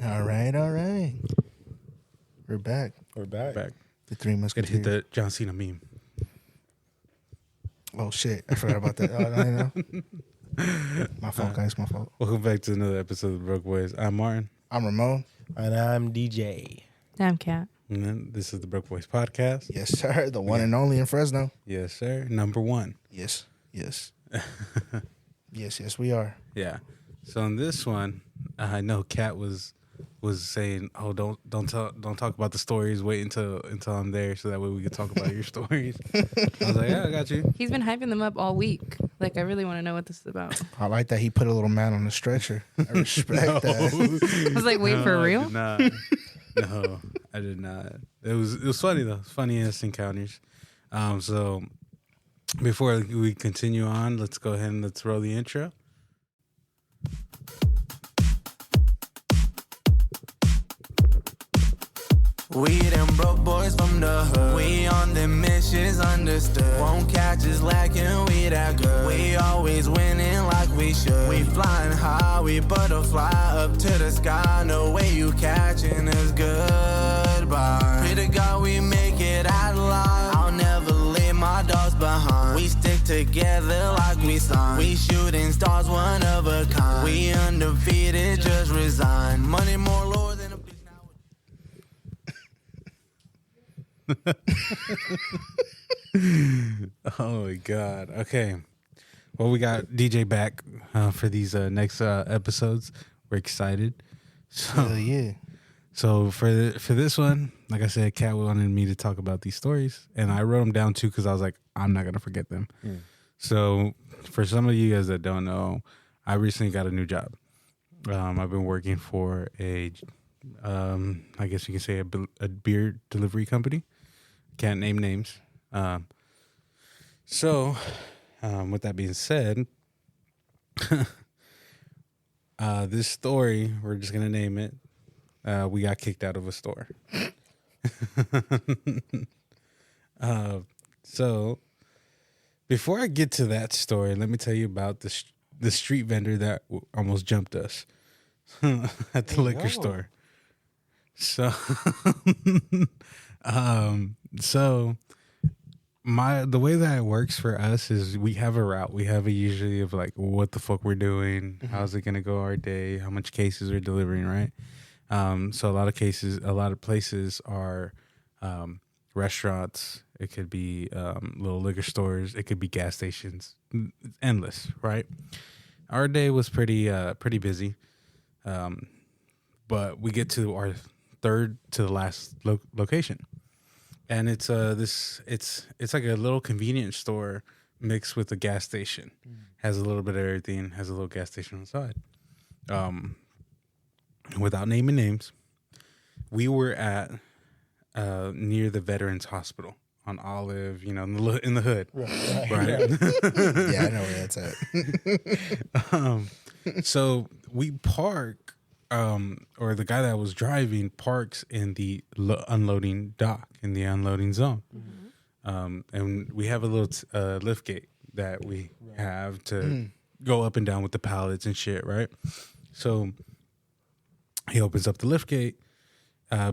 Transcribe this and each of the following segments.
All right. We're back. Back. The Three Gotta Musketeers. hit the John Cena meme. Oh, shit. I forgot about that. I know. My fault, guys. My fault. Welcome back to another episode of the Broke Boys. I'm Martin. I'm Ramon. And I'm DJ. I'm Kat. And then this is the Broke Boys podcast. Yes, sir. The one and only in Fresno. Yes, sir. Number one. Yes. Yes, we are. Yeah. So in this one, I know Kat was saying, "Oh, don't talk about the stories. Wait until I'm there, so that way we can talk about your stories." I was like, "Yeah, I got you." He's been hyping them up all week. Like, I really want to know what this is about. I like that he put a little man on the stretcher. I respect that. I was like, wait, for real? No, I did not. It was funny though. Funniest encounters. So before we continue on, let's go ahead and let's roll the intro. We them broke boys from the hood. We on them missions, understood. Won't catch us lacking, we that good. We always winning like we should. We flying high, we butterfly up to the sky. No way you catching us, goodbye. Pray to God we make it out alive. I'll never leave my dogs behind. We stick together like we signed. We shooting stars, one of a kind. We undefeated, just resign. Money more lower than a bitch now. Oh my God. Okay. Well, we got DJ back for these next episodes. We're excited. Hell yeah. So for this one, like I said, Kat wanted me to talk about these stories, and I wrote them down too because I was like, I'm not gonna forget them. So for some of you guys that don't know, I recently got a new job. I've been working for I guess you can say a beer delivery company. Can't name names. So with that being said, this story, we're just gonna name it. We got kicked out of a store. So before I get to that story, let me tell you about the street vendor that almost jumped us at the liquor store. So, the way that it works for us is we have a route. We have a usually of like what the fuck we're doing, how's it gonna go our day, how much cases we're delivering, right? So a lot of places are restaurants. It could be little liquor stores. It could be gas stations. It's endless, right? Our day was pretty busy, but we get to our third to the last location, and it's like a little convenience store mixed with a gas station. Has a little bit of everything. Has a little gas station on the side. Without naming names, we were at near the Veterans Hospital on Olive, in the hood, right? Yeah, I know where that's at. So we park, or the guy that was driving parks in the unloading dock, in the unloading zone. And we have a little lift gate that we have to go up and down with the pallets and shit, right? So he opens up the lift gate,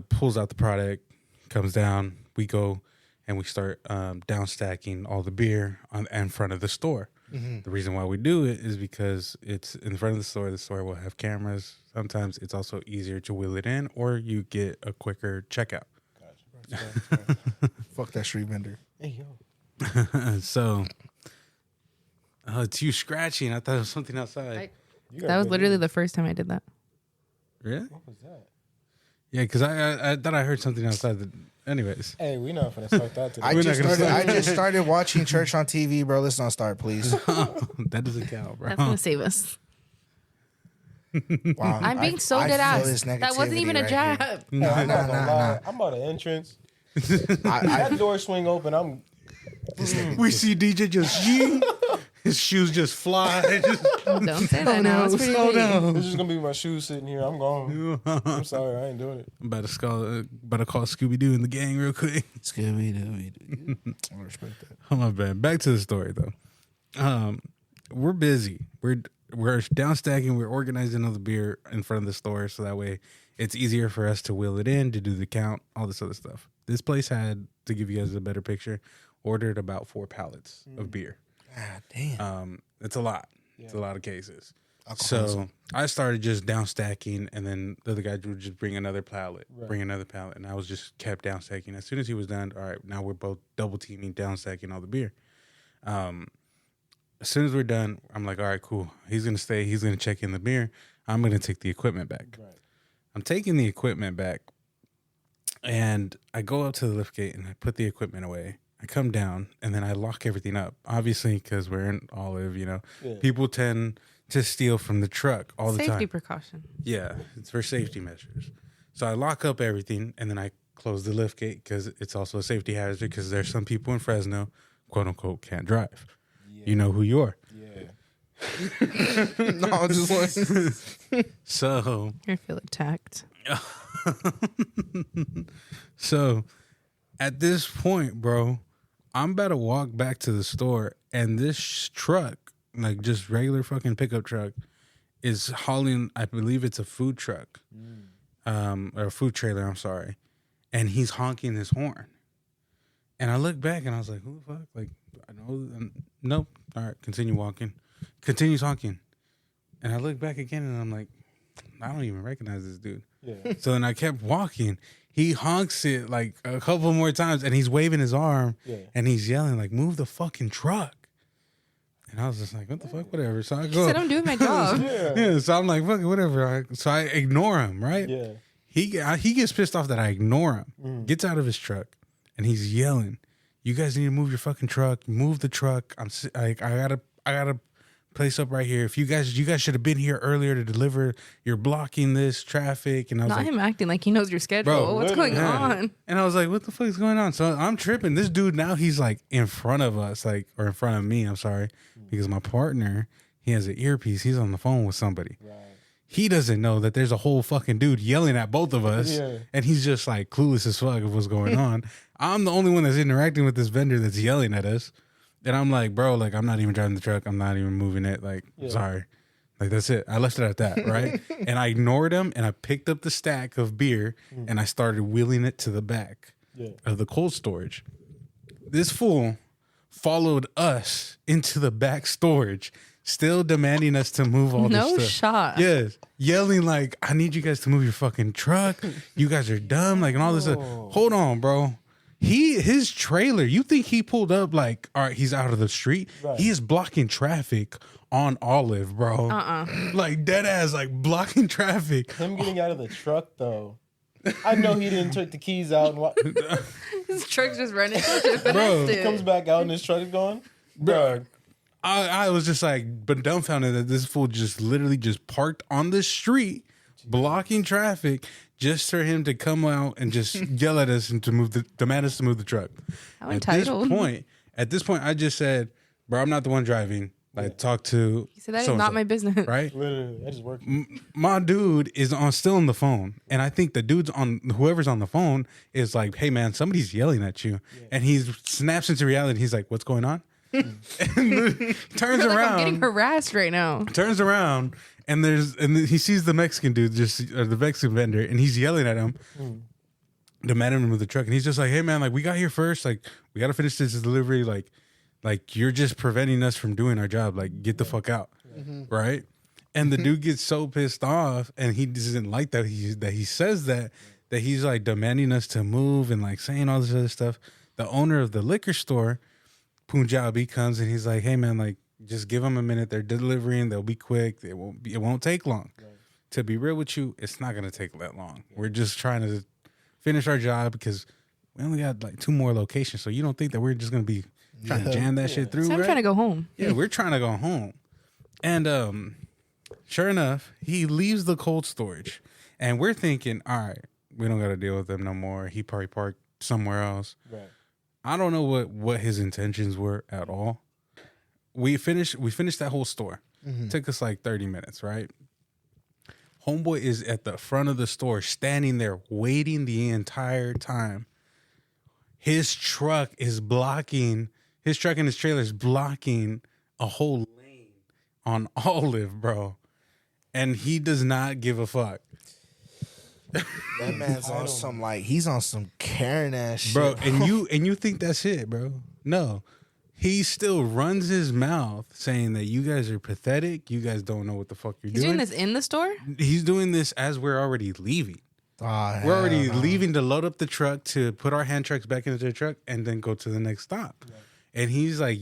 pulls out the product, comes down. We go and we start down stacking all the beer in front of the store. The reason why we do it is because it's in front of the store. The store will have cameras. Sometimes it's also easier to wheel it in, or you get a quicker checkout. Gotcha. Fuck that street vendor. Hey, yo. So it's you scratching. I thought it was something outside. That was literally the first time I did that. Really? What was that? Yeah, because I thought I heard something outside. Anyways. Hey, we not finna start that today. I just started watching church on TV, bro. Let's not start, please. That doesn't count, bro. That's going to save us. Wow, I'm being so I dead feel ass. this That wasn't negativity even a right jab. here. I'm not gonna Nah. lie. I'm about an entrance. That door swing open. We see DJ just his shoes just fly. Don't say that now. It's pretty late. This is gonna be my shoes sitting here. I'm gone. I'm sorry, I ain't doing it. I'm about to call Scooby Doo and the gang real quick. Scooby-Doo. I respect that. Oh my bad. Back to the story though. We're busy. down stacking. We're organizing all the beer in front of the store, so that way it's easier for us to wheel it in, to do the count, all this other stuff. This place had, to give you guys a better picture, ordered about 4 pallets of beer. God damn. It's a lot. It's a lot of cases. Alcoholism. So I started just down stacking, and then the other guy would just bring another pallet, and I was just kept down stacking. As soon as he was done, all right, now we're both double teaming, down stacking all the beer. As soon as we're done, I'm like, all right, cool. He's gonna stay. He's gonna check in the beer. I'm gonna take the equipment back. Right. I'm taking the equipment back, and I go up to the lift gate and I put the equipment away. I come down and then I lock everything up. Obviously, because we're in Olive, people tend to steal from the truck all the time. Safety precaution. Yeah, it's for safety measures. So I lock up everything and then I close the lift gate because it's also a safety hazard because there's some people in Fresno, quote unquote, can't drive. Yeah. You know who you are. Yeah. No, just like So I feel attacked. So at this point, bro, I'm about to walk back to the store and this truck, like just regular fucking pickup truck, is hauling, I believe it's a food truck. Or a food trailer, I'm sorry. And he's honking his horn. And I look back and I was like, who the fuck? Like, I know, nope. All right, continue walking. Continues honking. And I look back again and I'm like, I don't even recognize this dude. Yeah. So then I kept walking. He honks it like a couple more times and he's waving his arm and he's yelling like, move the fucking truck. And I was just like, what the fuck, whatever. So I He go. said I'm doing my job. Yeah, so I'm like, fuck it, whatever. So I ignore him, right? Yeah. He gets pissed off that I ignore him. Gets out of his truck and he's yelling, "You guys need to move your fucking truck. Move the truck. I gotta place up right here. If you guys should have been here earlier to deliver. You're blocking this traffic." And I was Not like, him acting like he knows your schedule. Bro, What's going on? and I was like, what the fuck is going on? So I'm tripping. This dude now he's like in front of us, like, or in front of me. I'm sorry, because my partner, he has an earpiece. He's on the phone with somebody. Right. He doesn't know that there's a whole fucking dude yelling at both of us. Yeah. And he's just like clueless as fuck of what's going on. I'm the only one that's interacting with this vendor that's yelling at us. And I'm like, bro, like, I'm not even driving the truck. I'm not even moving it. Like, sorry. Like, that's it. I left it at that, right? And I ignored him and I picked up the stack of beer and I started wheeling it to the back of the cold storage. This fool followed us into the back storage, still demanding us to move all No this stuff. shot. Yes. Yelling like, I need you guys to move your fucking truck. You guys are dumb. Like, and all this stuff. Hold on, bro. His trailer, you think he pulled up like, all right, he's out of the street? Right. He is blocking traffic on Olive, bro. Like, dead ass, like, blocking traffic. Him getting out of the truck though. I know he didn't take the keys out and His truck's just running. Bro. he comes back out and his truck is gone. Bro. I was just like, but dumbfounded that this fool just literally just parked on the street, blocking traffic, just for him to come out and just yell at us and to demand us to move the truck. How entitled. At this point, I just said, bro, I'm not the one driving. Like, talk to. He said that is so-and-so, not my business. right? Literally, I just work. My dude is still on the phone, and I think the dude's on whoever's on the phone is like, "Hey man, somebody's yelling at you," and he snaps into reality. He's like, "What's going on?" and turns Like, around, I'm getting harassed right now. turns around, and he sees the Mexican dude, the Mexican vendor, and he's yelling at him, demanding him to move the truck, and he's just like, "Hey man, like, we got here first, like we got to finish this delivery, like you're just preventing us from doing our job. Like, get the fuck out." Right? And the dude gets so pissed off and he doesn't like that he says that he's like demanding us to move and like saying all this other stuff. The owner of the liquor store, Punjabi, comes and he's like, "Hey man, like, just give them a minute. They're delivering. They'll be quick. It won't take long." Right. To be real with you, it's not gonna take that long. We're just trying to finish our job because we only got like 2 more locations. So you don't think that we're just gonna be trying to jam that shit through? So I'm right? trying to go home. Yeah, we're trying to go home. And sure enough, he leaves the cold storage. And we're thinking, all right, we don't got to deal with him no more. He probably parked somewhere else. Right. I don't know what his intentions were at all. We finished that whole store. Took us like 30 minutes, right? Homeboy is at the front of the store, standing there, waiting the entire time. His truck and his trailer is blocking a whole lane on Olive, bro. And he does not give a fuck. That man's on some he's on some Karen ass shit, Bro, and you think that's it, bro. No. He still runs his mouth saying that you guys are pathetic. You guys don't know what the fuck you're He's doing. doing this in the store? He's doing this as we're already leaving. We're already leaving to load up the truck to put our hand trucks back into the truck and then go to the next stop. Right. And he's like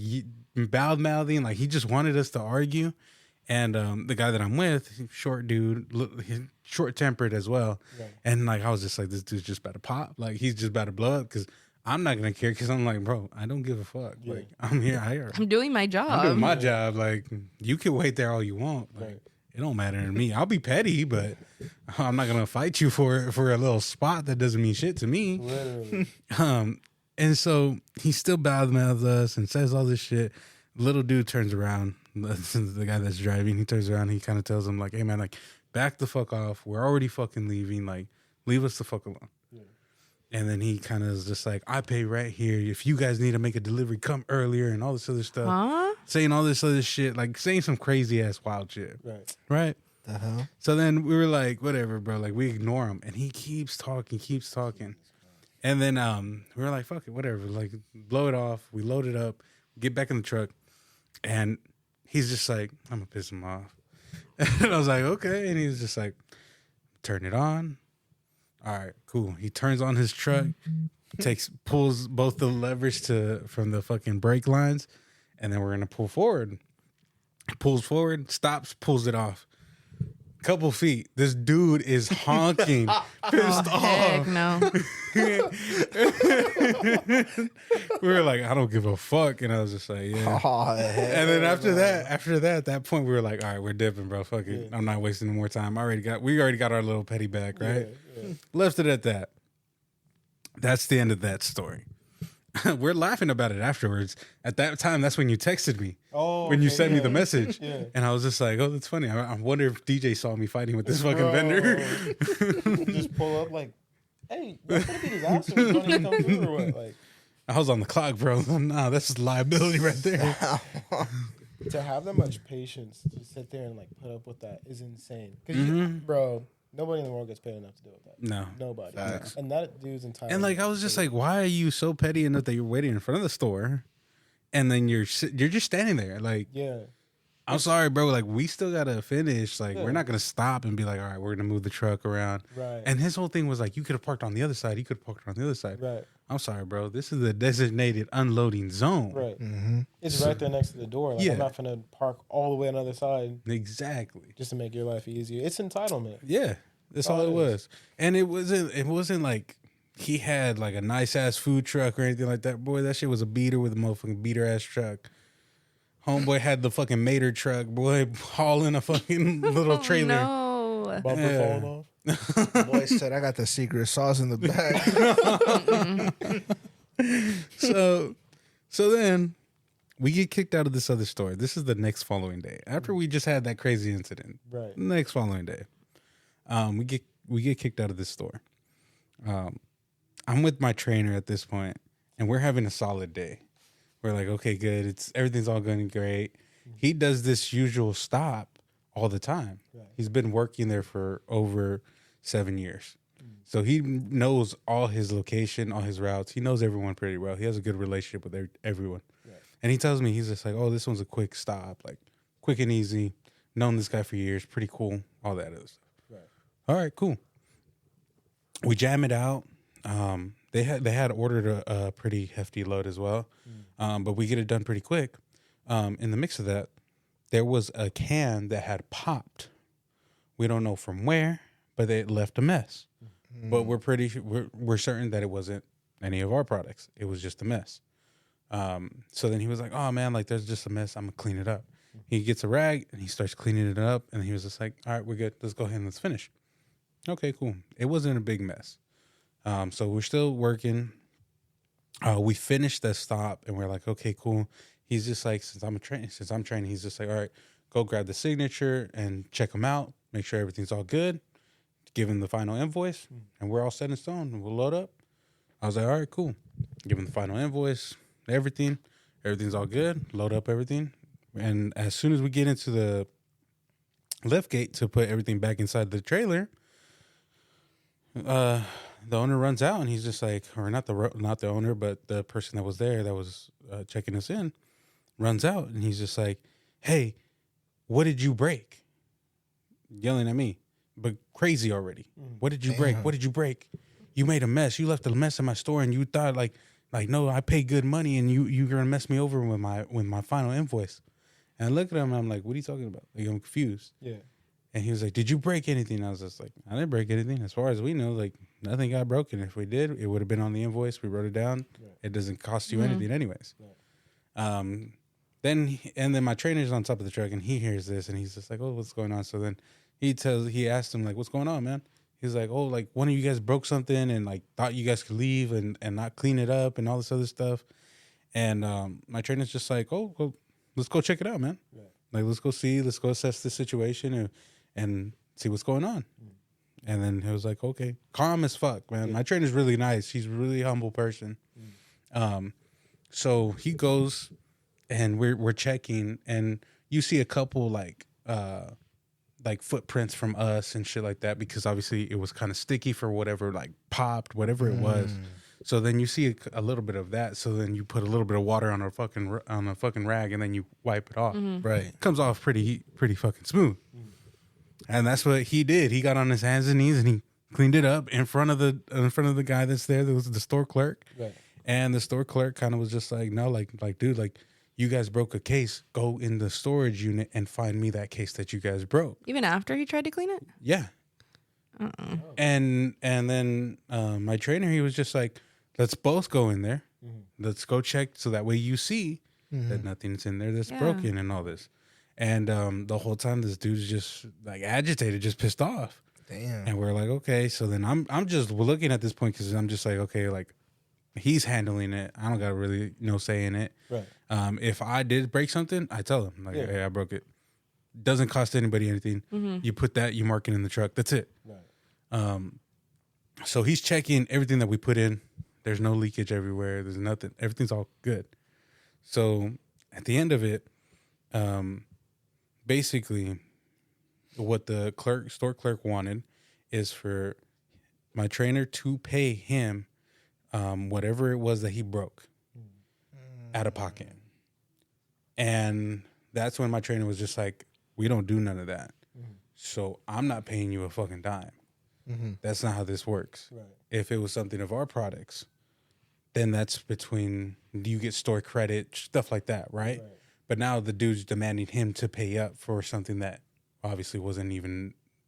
bad mouthing, like he just wanted us to argue. And the guy that I'm with, short dude, he's short tempered as well. Right. And like I was just like, this dude's just about to pop. Like he's just about to blow up because I'm not gonna care because I'm like, bro, I don't give a fuck. Yeah. Like I'm here. I'm doing my job. I'm doing my job. Like you can wait there all you want. Like, right. It don't matter to me. I'll be petty, but I'm not gonna fight you for a little spot that doesn't mean shit to me. Literally. And so he still badmouths us and says all this shit. Little dude turns around. The guy that's driving, he turns around. He kind of tells him like, "Hey man, like back the fuck off. We're already fucking leaving. Like leave us the fuck alone." Yeah. And then he kind of is just like, "I pay right here. If you guys need to make a delivery, come earlier," and all this other stuff. Huh? Saying all this other shit, like saying some crazy ass wild shit. Right. The hell? So then we were like, whatever, bro. Like we ignore him, and he keeps talking. And then we were like, fuck it, whatever. Like blow it off. We load it up, get back in the truck, and he's just like, I'm gonna piss him off. And I was like, okay. And he was just like, turn it on. All right, cool. He turns on his truck, pulls both the levers from the fucking brake lines, and then we're gonna pull forward. Pulls forward, stops, pulls it off. Couple feet. This dude is honking, pissed off. Heck no. We were like, I don't give a fuck, and I was just like, yeah. Oh, And then after that, at that point, we were like, all right, we're dipping, bro. Fuck it. I'm not wasting any more time. We already got our little petty back, right? Yeah. Left it at that. That's the end of that story. We're laughing about it afterwards. At that time, that's when you texted me. Oh, when you sent me the message. Yeah. And I was just like, oh, that's funny. I wonder if DJ saw me fighting with this fucking vendor. Just pull up like, hey, that's gonna be disaster. He's gonna come through or what? Like, I was on the clock, bro. Nah, that's liability right there. To have that much patience to sit there and like put up with that is insane. Because bro, nobody in the world gets paid enough to deal with that. No. Nobody. Facts. And that dude's entire. And like I was just like, why are you so petty enough that you're waiting in front of the store, and then you're just standing there? Like, yeah. I'm sorry, bro. Like we still gotta finish. Like Yeah. we're not gonna stop and be like, all right, we're gonna move the truck around. Right. And his whole thing was like, you could have parked on the other side. He could have parked on the other side. Right. I'm sorry, bro. This is the designated unloading zone. Right. Mm-hmm. It's right there next to the door. Like, Yeah. I'm not gonna park all the way on the other side Exactly. just to make your life easier. It's entitlement. Yeah. That's all it was. And it wasn't like he had like a nice ass food truck or anything like that. Boy, that shit was a beater with a motherfucking beater ass truck. Homeboy had the fucking Mater truck, boy, hauling a fucking little trailer. No. Bumper Yeah. falling off. Boy said, I got the secret sauce in the back. So then we get kicked out of this other store. This is the next following day. After we just had that crazy incident. Right. Next following day. We get kicked out of this store. I'm with my trainer at this point, and we're having a solid day. We're like, okay, good. Everything's all going great. He does this usual stop all the time. Right. He's been working there for over 7 years. So he knows all his location, all his routes. He knows everyone pretty well. He has a good relationship with everyone. Right. And he tells me, he's just like, oh, this one's a quick stop, like quick and easy. Known this guy for years. Pretty cool. All that other stuff. Right. All right, cool. We jam it out. They had ordered a pretty hefty load as well, but we get it done pretty quick. In the mix of that, there was a can that had popped. We don't know from where, but it left a mess. But we're certain that it wasn't any of our products. It was just a mess. So then he was like, "Oh man, like there's just a mess. I'm gonna clean it up." He gets a rag and he starts cleaning it up, and he was just like, "All right, we're good. Let's go ahead and let's finish." Okay, cool. It wasn't a big mess. So we're still working. We finished that stop and we're like, okay, cool. He's just like, since I'm training, he's just like, all right, go grab the signature and check him out. Make sure everything's all good. Give him the final invoice and we're all set in stone and we'll load up. I was like, all right, cool. Give him the final invoice, everything. Everything's all good. Load up everything. And as soon as we get into the lift gate to put everything back inside the trailer, the owner runs out and he's just like, or not the owner, but the person that was there that was checking us in runs out and he's just like, "Hey, what did you break?" Yelling at me, but crazy already. "What did you break? What did you break? You made a mess. You left a mess in my store and you thought like no, I paid good money and you're gonna mess me over with my final invoice." And I look at him and I'm like, "What are you talking about?" Like, I'm confused. Yeah. And he was like, "Did you break anything?" And I was just like, "I didn't break anything. As far as we know, like nothing got broken. If we did, it would have been on the invoice. We wrote it down. Right. It doesn't cost you anything anyways." Right. Then my trainer's on top of the truck and he hears this and he's just like, "Oh, what's going on?" So then he asked him like, "What's going on, man?" He's like, "Oh, like one of you guys broke something and like thought you guys could leave and not clean it up and all this other stuff." And my trainer's just like, "Oh, well, let's go check it out, man. Right. Like, let's go assess the situation and see what's going on." And then he was like, "Okay," calm as fuck, man. My trainer's really nice. He's a really humble person. So he goes and we're checking and you see a couple like footprints from us and shit like that because obviously it was kind of sticky for whatever like popped, whatever it was. So then you see a little bit of that. So then you put a little bit of water on a fucking rag and then you wipe it off. Right. It comes off pretty fucking smooth. And that's what he did. He got on his hands and knees and he cleaned it up in front of the guy that's there. That was the store clerk. Right. And the store clerk kind of was just like, "No, like dude, like you guys broke a case. Go in the storage unit and find me that case that you guys broke." Even after he tried to clean it? Yeah. And then my trainer, he was just like, "Let's both go in there. Let's go check so that way you see that nothing's in there that's broken and all this." And the whole time this dude's just like agitated, just pissed off. Damn. And we're like, okay. So then I'm just looking at this point because I'm just like, okay, like he's handling it. I don't got really no say in it. Right. If I did break something, I tell him like, "Hey, I broke it. Doesn't cost anybody anything. You put that, you mark it in the truck. That's it." Right. So he's checking everything that we put in. There's no leakage everywhere. There's nothing. Everything's all good. So at the end of it, basically what the store clerk wanted is for my trainer to pay him whatever it was that he broke out of pocket. And that's when my trainer was just like, "We don't do none of that. So I'm not paying you a fucking dime. That's not how this works." Right. If it was something of our products, then that's between, you get store credit, stuff like that, right? But now the dude's demanding him to pay up for something that obviously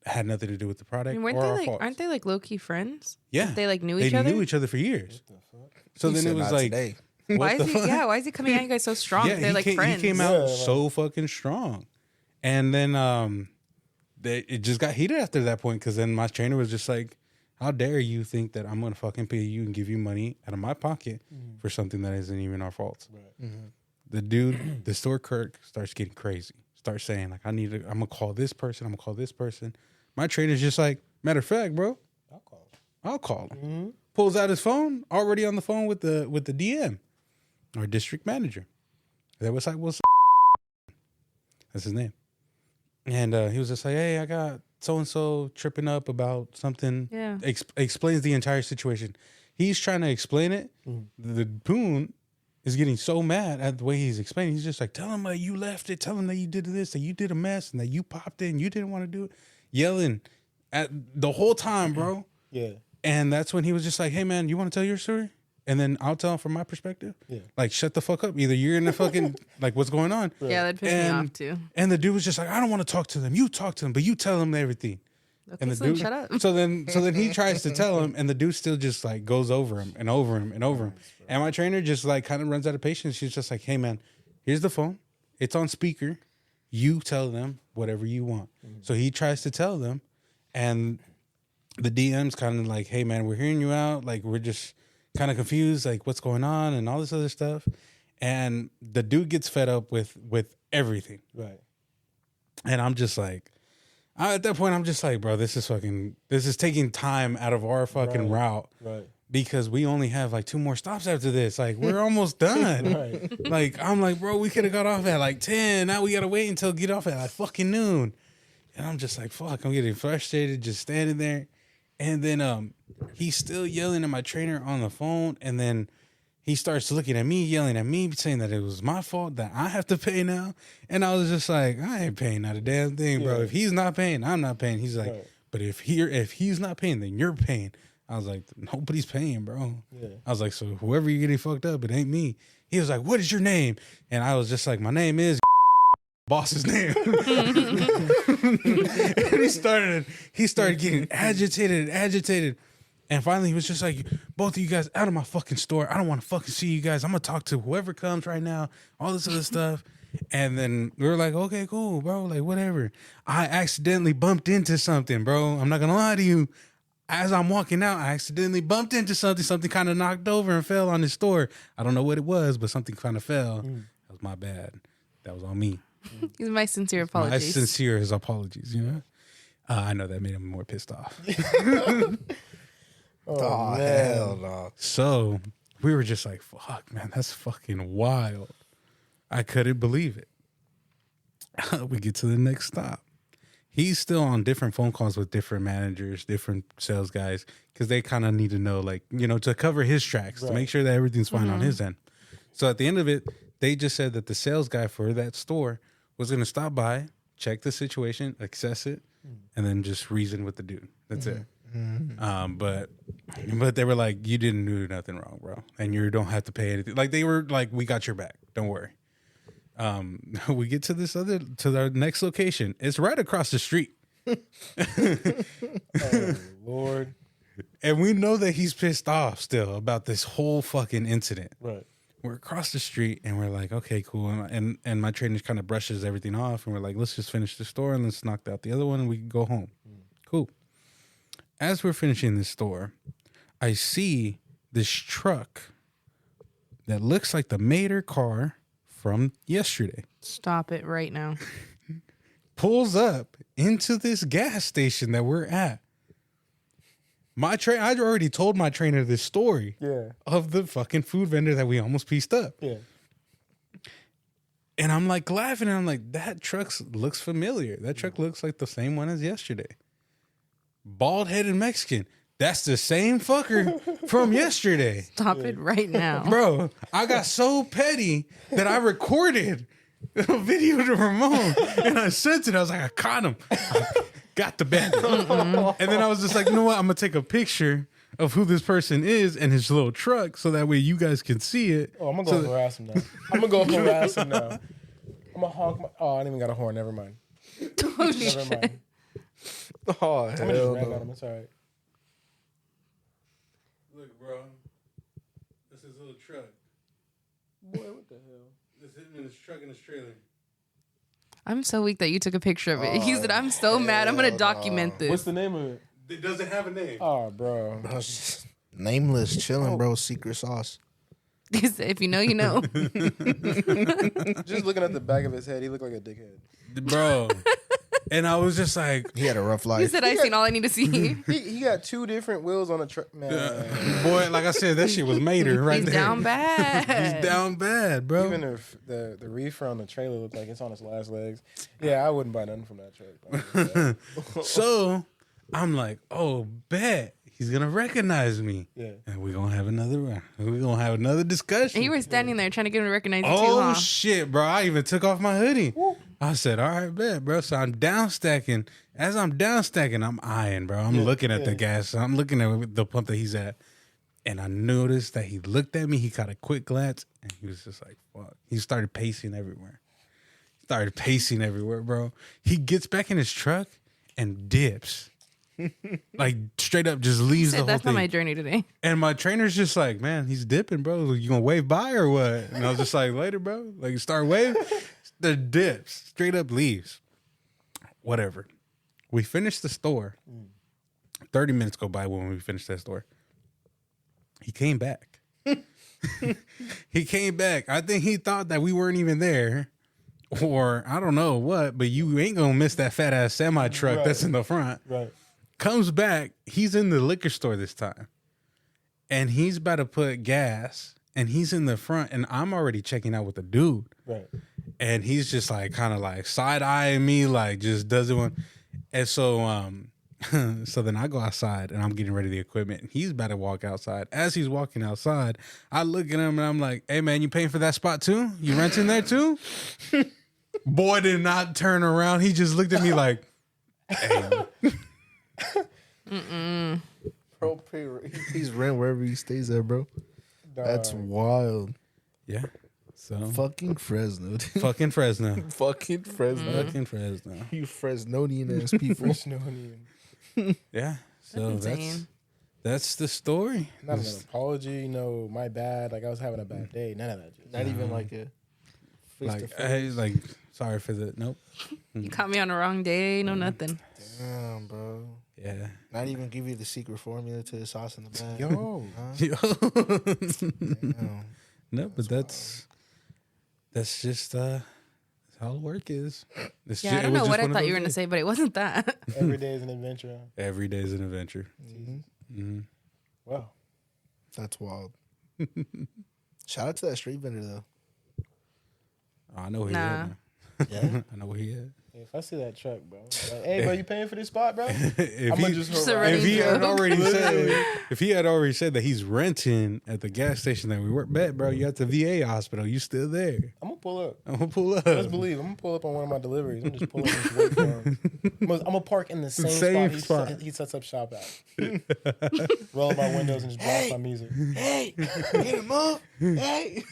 had nothing to do with the product. I mean, or our faults. aren't they like low key friends? Yeah. They like knew each other? They knew each other for years. So He then said, it was "Not like, today." Why is he coming at you guys so strong? yeah, They're like friends. he came out Yeah, so fucking strong. And then it just got heated after that point because then my trainer was just like, "How dare you think that I'm going to fucking pay you and give you money out of my pocket for something that isn't even our fault?" Right. The dude, the store clerk starts getting crazy. Starts saying like, I'm going to call this person. I'm going to call this person. My trainer's just like, "Matter of fact, bro, I'll call him." Pulls out his phone, already on the phone with the DM, our district manager. That was like, "What's that's his name?" And he was just like, "Hey, I got so-and-so tripping up about something." Yeah. Explains the entire situation. He's trying to explain it. The poon is getting so mad at the way he's explaining. He's just like, "Tell him that you left it. Tell him that you did this, that you did a mess, and that you popped it and you didn't want to do it." Yelling at the whole time, bro. Yeah. And that's when he was just like, "Hey, man, you want to tell your story? And then I'll tell him from my perspective." Yeah. Like, shut the fuck up. Either you're in the fucking, like, what's going on? Yeah, that pissed me off too. And the dude was just like, "I don't want to talk to them. You talk to them, but you tell them everything." Okay, And the so dude, shut up. So then he tries to tell him, and the dude still just like goes over him and over him and over him. And my trainer just like kind of runs out of patience. She's just like, "Hey, man, here's the phone. It's on speaker. You tell them whatever you want." So he tries to tell them, and the DM's kind of like, "Hey, man, we're hearing you out. Like, we're just kind of confused, like what's going on and all this other stuff." And the dude gets fed up with everything. Right. And I'm just like, at that point, I'm just like, bro, this is taking time out of our fucking route. Right. because we only have like 2 more stops after this. Like, we're almost done. Right. Like, I'm like, bro, we could have got off at like 10. Now we got to wait until get off at like fucking noon. And I'm just like, fuck, I'm getting frustrated just standing there. And then he's still yelling at my trainer on the phone. And then he starts looking at me, yelling at me, saying that it was my fault that I have to pay now. And I was just like, I ain't paying not a damn thing, bro. Yeah. If he's not paying, I'm not paying. He's like, Right. but if he's not paying, then you're paying. I was like, nobody's paying, bro. Yeah. I was like, so whoever you're getting fucked up, it ain't me. He was like, what is your name? And I was just like, my name is boss's name. And he started getting agitated. And finally he was just like, both of you guys out of my fucking store. I don't want to fucking see you guys. I'm going to talk to whoever comes right now. All this other stuff. And then we were like, okay, cool, bro. Like, whatever. I accidentally bumped into something, bro. I'm not going to lie to you. As I'm walking out, I accidentally bumped into something. Something kind of knocked over and fell on his store. I don't know what it was, but something kind of fell. That was my bad. That was on me. These are my sincere My apologies. sincere apologies, you know? I know that made him more pissed off. Oh, man. hell no. So we were just like, fuck, man, that's fucking wild. I couldn't believe it. We get to the next stop. He's still on different phone calls with different managers, different sales guys, because they kind of need to know, like, you know, to cover his tracks, to make sure that everything's fine on his end. So at the end of it, they just said that the sales guy for that store was going to stop by, check the situation, assess it, and then just reason with the dude. That's it. But they were like, you didn't do nothing wrong, bro, and you don't have to pay anything. Like, they were like, we got your back. Don't worry. We get to to our next location. It's right across the street. Oh, Lord. And we know that he's pissed off still about this whole fucking incident. Right. We're across the street and we're like, okay, cool. And my trainer kind of brushes everything off and we're like, let's just finish the store and let's knock out the other one and we can go home. Cool. As we're finishing the store, I see this truck that looks like the Mater car from yesterday. Stop it right now. Pulls up into this gas station that we're at. My trainer, I'd already told my trainer this story of the fucking food vendor that we almost pieced up. Yeah. And I'm like laughing and I'm like, that truck looks familiar. That truck looks like the same one as yesterday. Bald headed Mexican. That's the same fucker from yesterday. Stop it right now. Bro, I got so petty that I recorded a video to Ramon and I sent it. I was like, I caught him. Got the bandit. And then I was just like, you know what? I'm going to take a picture of who this person is and his little truck so that way you guys can see it. Oh, I'm going to go harass him now. I'm going to go harass him now. I'm going to honk my... Oh, I didn't even got a horn. Never mind. Never mind. Oh, I'm going to just hell rag on no. him. It's all right. Look, bro. That's his little truck. Boy, what the hell? It's him in his truck and his trailer. I'm so weak that you took a picture of it. He said, I'm so mad. I'm going to document this. What's the name of it? It doesn't have a name. Oh, bro. Nameless, chilling, bro. Secret sauce. He said, if you know, you know. Just looking at the back of his head, he looked like a dickhead. Bro. And I was just like, He had a rough He life. said, I seen all I need to see. He got 2 different wheels on the truck. Man. boy, like I said, that shit was Mater right He's there. down bad. He's down bad, bro. Even if the reefer on the trailer looked like it's on its last legs. Yeah, I wouldn't buy nothing from that truck. So I'm like, oh, bet he's gonna recognize me. Yeah. And we're gonna have another discussion. And you were standing there trying to get him to recognize you too, Oh huh? shit, bro. I even took off my hoodie. I said, all right, bet, bro. So I'm down stacking. As I'm down stacking, I'm eyeing, bro. I'm looking at the gas. I'm looking at the pump that he's at. And I noticed that he looked at me. He caught a quick glance. And he was just like, fuck. He started pacing everywhere. Bro. He gets back in his truck and dips. Like, straight up just He leaves the said, whole that's thing. not my journey today. And my trainer's just like, man, he's dipping, bro. You gonna wave by or what? And I was just like, later, bro. Like, start waving. The dips. Straight up leaves. Whatever. We finished the store. 30 minutes go by when we finished that store. He came back. He came back. I think he thought that we weren't even there. Or I don't know what, but you ain't gonna miss that fat ass semi truck that's in the front. Right. Comes back, he's in the liquor store this time. and he's about to put gas, and he's in the front, and I'm already checking out with the dude. Right. And he's just like kind of like side eyeing me, like just doesn't want. And so, so then I go outside and I'm getting ready the equipment. And he's about to walk outside. As he's walking outside, I look at him and I'm like, "Hey man, you paying for that spot too? You renting there too?" Boy did not turn around. He just looked at me like, "Hey." Bro, he's rent wherever he stays at, bro. That's wild. Yeah. So Fucking Fresno. Dude. fucking Fresno. Fucking Fresno. Fucking Fresno. You Fresnonian ass people. Fresnonian. Yeah. So That's insane. that's the story. Not an apology, my bad. Like I was having a bad day. None of that. Just, Not even like a Like, hey, like, sorry for the nope. You caught me on the wrong day. No, nothing. Damn, bro. Yeah. Not even give you the secret formula to the sauce in the bag. Yo. Damn. No, but that's just how work is. It's Yeah, I it don't was know just what I one of thought those you were going to days. say, but it wasn't that. Every day is an adventure. Every day is an adventure. Wow. That's wild. Shout out to that street vendor though. Oh, I know where he Nah. at. Now. Yeah. I know where he at. If I see that truck, bro, like, hey, bro, you paying for this spot, bro? if I'm gonna he, just Just harass already if he you. had joke. already said, if he had already said that he's renting at the gas station that we work, bet, bro, you at the VA hospital, you still there? I'm gonna pull up. I'm gonna pull up. Just believe. I'm gonna pull up on one of my deliveries. I'm just pulling up and just wait for him. I'm gonna park in the same, Same spot, spot. He sets up shop at. Roll up my windows and just blast my music. Hey, get him up. Hey.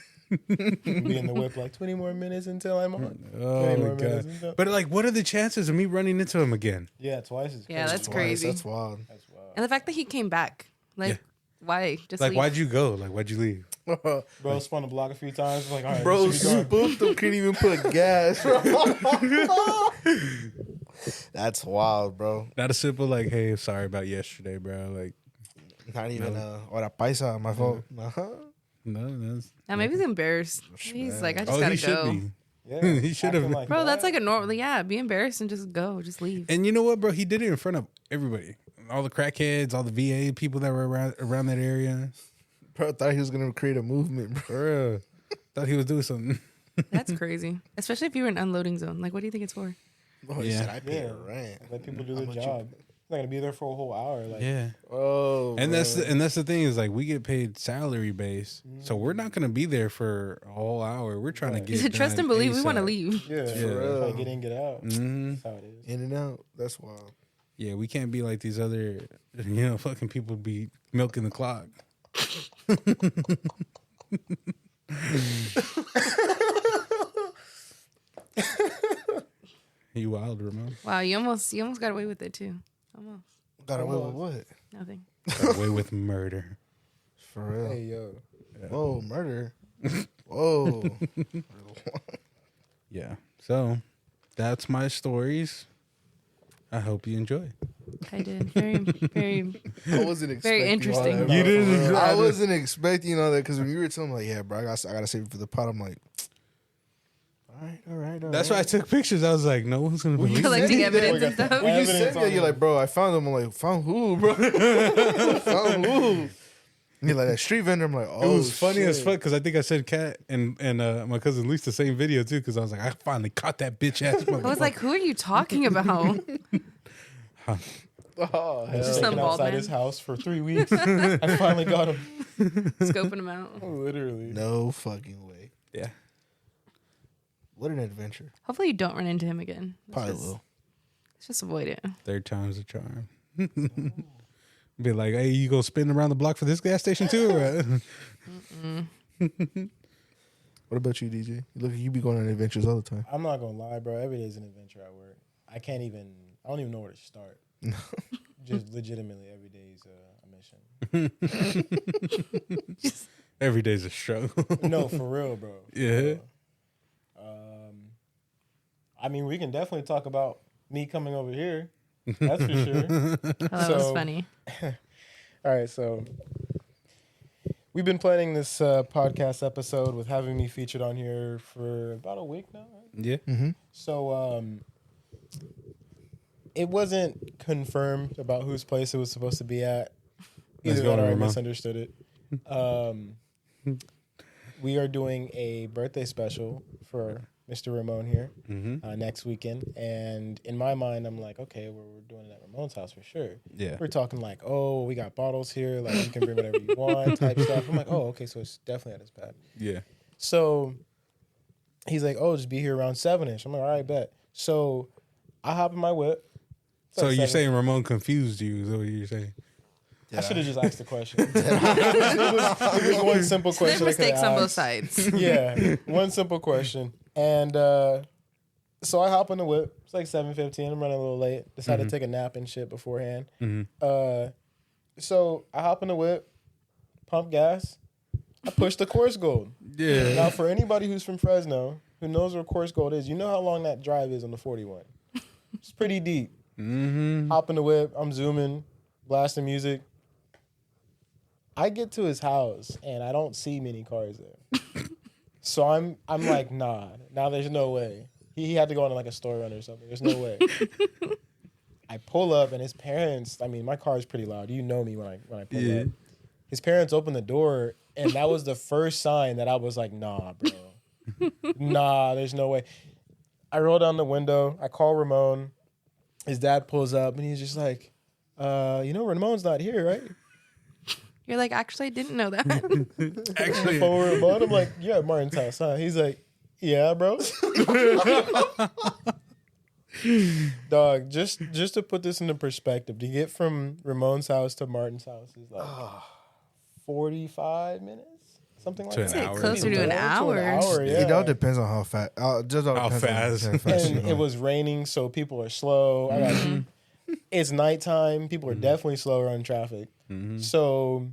Be in the whip like 20 more minutes until I'm on. 20 Oh more my minutes god! until- But like, what are the chances of me running into him again? Yeah, twice as Yeah, crazy. that's crazy. That's wild. That's wild. And the fact that he came back. Like, Yeah. why? Just Like, leave. why'd you go? Like, why'd you leave? Bro, spun the block a few times. Like, all right, Bro, this should be gone. spooked him, couldn't even put gas. That's wild, bro. Not a simple like, hey, sorry about yesterday, bro. Like, Not even hora paisa, my fault. no, that's Now, maybe he's embarrassed. He's like, I just he gotta should go. be. Yeah, He should have. acting like Bro, that's that. like a normal. Yeah, be embarrassed and just go. Just leave. And you know what, bro? He did it in front of everybody, all the crackheads, all the VA people that were around that area. Bro, thought he was gonna create a movement, bro. For real. Thought he was doing something. That's crazy. Especially if you were in unloading zone. Like, what do you think it's for? Oh, he Yeah. said I pay Yeah. rent. Let people do How their much you- job. They're not gonna be there for a whole hour. Like, Yeah. Oh, And bro. that's the thing is like we get paid salary base, so we're not gonna be there for a whole hour. We're trying to Right. get You said trust and believe. We want to leave. yeah, For real. Try to get in, get out. Hmm. That's how it is. in and out. That's wild. Yeah, we can't be like these other, fucking people be milking the clock. You wild, Ramon. Wow, you almost got away with it too. Almost Got away with what? nothing. Got away with murder. For real. Hey, yo. Whoa, murder. Whoa. Yeah. So that's my stories. I hope you enjoy. I did very, very. I wasn't expecting Very interesting. all that, You bro. didn't- I wasn't expecting all that because when you were telling me, like, yeah, bro, I gotta save it for the pot. I'm like, all right. That's why I took pictures. I was like, no one's gonna believe Collecting me. evidence and stuff. When you Evidence said on that, you're it. like, bro, I found them. I'm like, found who, bro? Found who? And you're like, that street vendor. I'm like, It oh, was funny as shit. fuck because I think I said Kat and my cousin Lisa the same video too because I was like, I finally caught that bitch ass. I was like, who are you talking about? Oh, hell. Just some Taken bald outside man. his house for 3 weeks. I finally got him. Scoping him out. Literally. No fucking way. yeah. What an adventure. Hopefully, you don't run into him again. Probably Let's will. just avoid it. Third time's a charm. Be like, hey, you go spin around the block for this gas station too? Or? What about you, DJ? You look, you be going on adventures all the time. I'm not gonna lie, bro. Every day's an adventure at work. I don't even know where to start. Just legitimately, every day's a mission. Every day's a struggle. No, for real, bro. Yeah. I mean, we can definitely talk about me coming over here. That's for sure. Oh, that was So- funny. All right, so we've been planning this podcast episode with having me featured on here for about a week now. Right? Yeah. So it wasn't confirmed about whose place it was supposed to be at, Either go, that or I Ramon. misunderstood it. We are doing a birthday special for Mr. Ramon here next weekend. And in my mind, I'm like, okay, we're doing it at Ramon's house for sure. Yeah. We're talking like, oh, we got bottles here. Like, you can bring whatever you want type stuff. I'm like, oh, okay, so it's definitely at his pad. Yeah. So he's like, oh, just be here around 7-ish. I'm like, all right, bet. So I hop in my whip. So Like you're 7. saying Ramon confused you? Is that what you're saying? I should have just asked the question. it was one simple There's question. I coulda mistakes on both asked. sides. Yeah, one simple question. And so I hop in the whip. It's like 7:15. I'm running a little late. Decided to take a nap and shit beforehand. So I hop in the whip, pump gas. I push the Course Gold. Yeah. Now, for anybody who's from Fresno who knows where Course Gold is, you know how long that drive is on the 41. It's pretty deep. Hop in the whip. I'm zooming, blasting music. I get to his house and I don't see many cars there. So I'm like, nah, now there's no way. He had to go on like a store run or something. There's no way. I pull up and his parents, I mean, my car is pretty loud. You know me when I pull up. His parents open the door and that was the first sign that I was like, nah, bro. Nah, there's no way. I roll down the window. I call Ramon. His dad pulls up and he's just like, you know, Ramon's not here, right? You're like, actually, I didn't know that. Actually, Forward Ramon. I'm like, you're at Martin's house, huh? He's like, yeah, bro. Dog, just to put this into perspective, to get from Ramon's house to Martin's house is like 45 minutes, something like To that. an hour. Closer to an hour. Yeah. It all depends on how fast. Just all How depends on fast. how fast And you it go. was raining, so people are slow. It's nighttime. People are definitely slower on traffic. So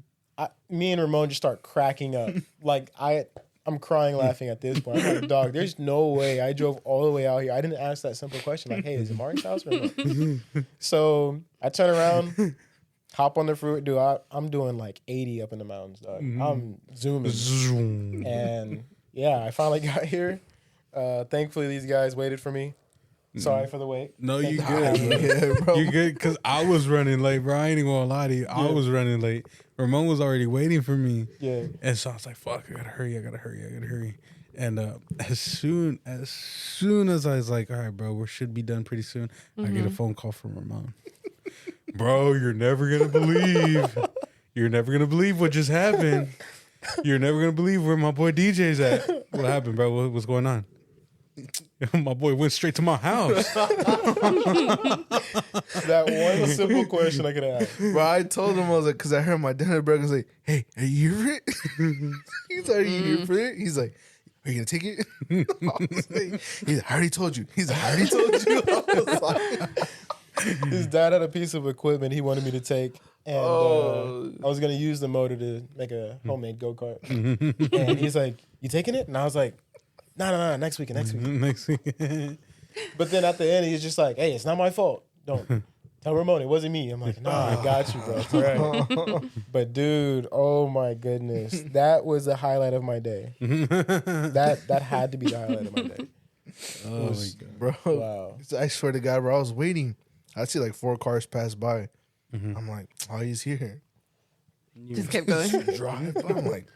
me and Ramon just start cracking up. Like I'm crying laughing at this point. I'm like, dog, there's no way I drove all the way out here. I didn't ask that simple question like, hey, is it Martin's house or no? So I turn around, hop on the fruit. Dude, I'm doing like 80 up in the mountains, dog. I'm zooming. Zoom. And yeah, I finally got here. Thankfully, these guys waited for me. Sorry for the wait. no, you good. Yeah, bro. You good? Because I was running late, bro. I ain't even gonna lie to you. I was running late. Ramon was already waiting for me. Yeah. And so I was like, fuck, I gotta hurry. And as soon as I was like, all right, bro, we should be done pretty soon, I get a phone call from Ramon. Bro, you're never gonna believe what just happened. You're never gonna believe where my boy DJ's at. What happened, bro? What's going on? My boy went straight to my house. That one simple question I could ask. Bro, I told him, I was like, because I heard my dinner brother was like, hey, are you here for it? He's like, are you here for it? He's like, are you going to take it? I was like, he's like, I already told you. He's like, I already told you. I was like, His dad had a piece of equipment he wanted me to take. And I was going to use the motor to make a homemade go-kart. And he's like, you taking it? And I was like, no, next week. Next week. But then at the end, he's just like, hey, it's not my fault. Don't tell Ramon, it wasn't me. I'm like, nah, I got you, bro. It's all right. But dude, oh my goodness. That was the highlight of my day. That had to be the highlight of my day. Oh my god. bro, Wow. I swear to God, bro, I was waiting. I see like 4 cars pass by. I'm like, oh, he's here. Just kept going. Drive by. I'm like,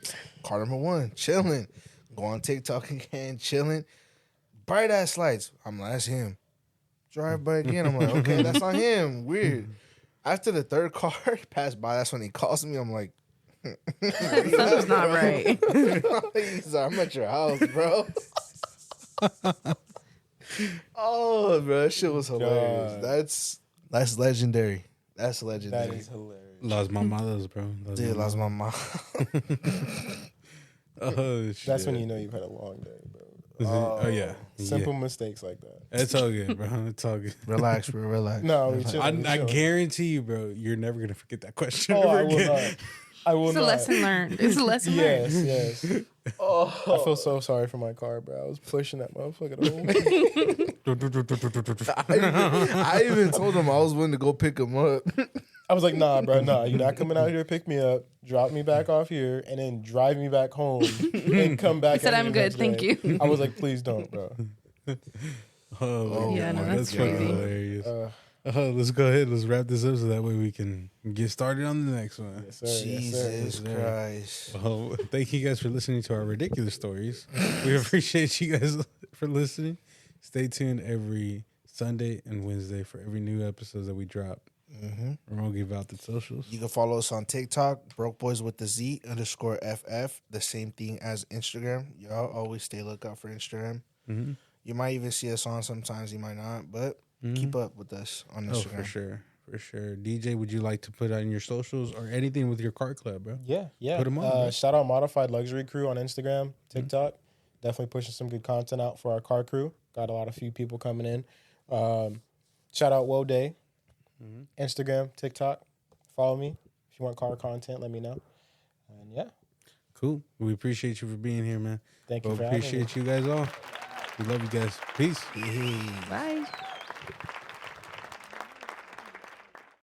car number 1, chilling. Go on TikTok again, chilling. Bright ass lights. I'm like, that's him. Drive by again. I'm like, okay, that's not him. Weird. After the 3rd car passed by, that's when he calls me. I'm like, Something's not right. he's like, I'm at your house, bro. Oh, bro, that shit was hilarious. That's legendary. That's legendary. That is hilarious. Las mamadas, bro. Dude, lost my mom. Oh shit. That's when you know you've had a long day, bro. Oh yeah. Simple mistakes like that. It's all good, bro. It's all good. Relax, bro. Relax. No, we chill. I we chill. guarantee you, bro, you're never gonna forget that question Oh, ever I will again. not. I will It's a not. lesson learned. It's a lesson learned. Yes, yes. I feel so sorry for my car, bro. I was pushing that motherfucker the whole way. I even told him I was willing to go pick him up. I was like, nah, bro, nah. You're not coming out here to pick me up, drop me back off here, and then drive me back home and come back. He said, at me "I'm the good, next thank day." you. I was like, please don't, bro. Oh, Yeah, no, my God, that's fucking crazy. hilarious. Let's go ahead. Let's wrap this up so that way we can get started on the next one. Yes, sir. Yes, sir. Jesus Christ. Well, thank you guys for listening to our ridiculous stories. We appreciate you guys for listening. Stay tuned every Sunday and Wednesday for every new episode that we drop. Mm-hmm. We're going to give out the socials. You can follow us on TikTok, Broke Boys with the Z_FF. The same thing as Instagram. Y'all always stay lookout for Instagram. Mm-hmm. You might even see us on sometimes. You might not, but keep up with us on Instagram. Oh, for sure. For sure. DJ, would you like to put on your socials or anything with your car club, bro? Yeah. Put 'em on, man. Shout out Modified Luxury Crew on Instagram, TikTok. Definitely pushing some good content out for our car crew. Got a few people coming in. Shout out Woe Day. Instagram, TikTok. Follow me. If you want car content, let me know. And yeah. Cool. We appreciate you for being here, man. Thank you for We having me. appreciate you guys all. We love you guys. Peace. Hey. Bye.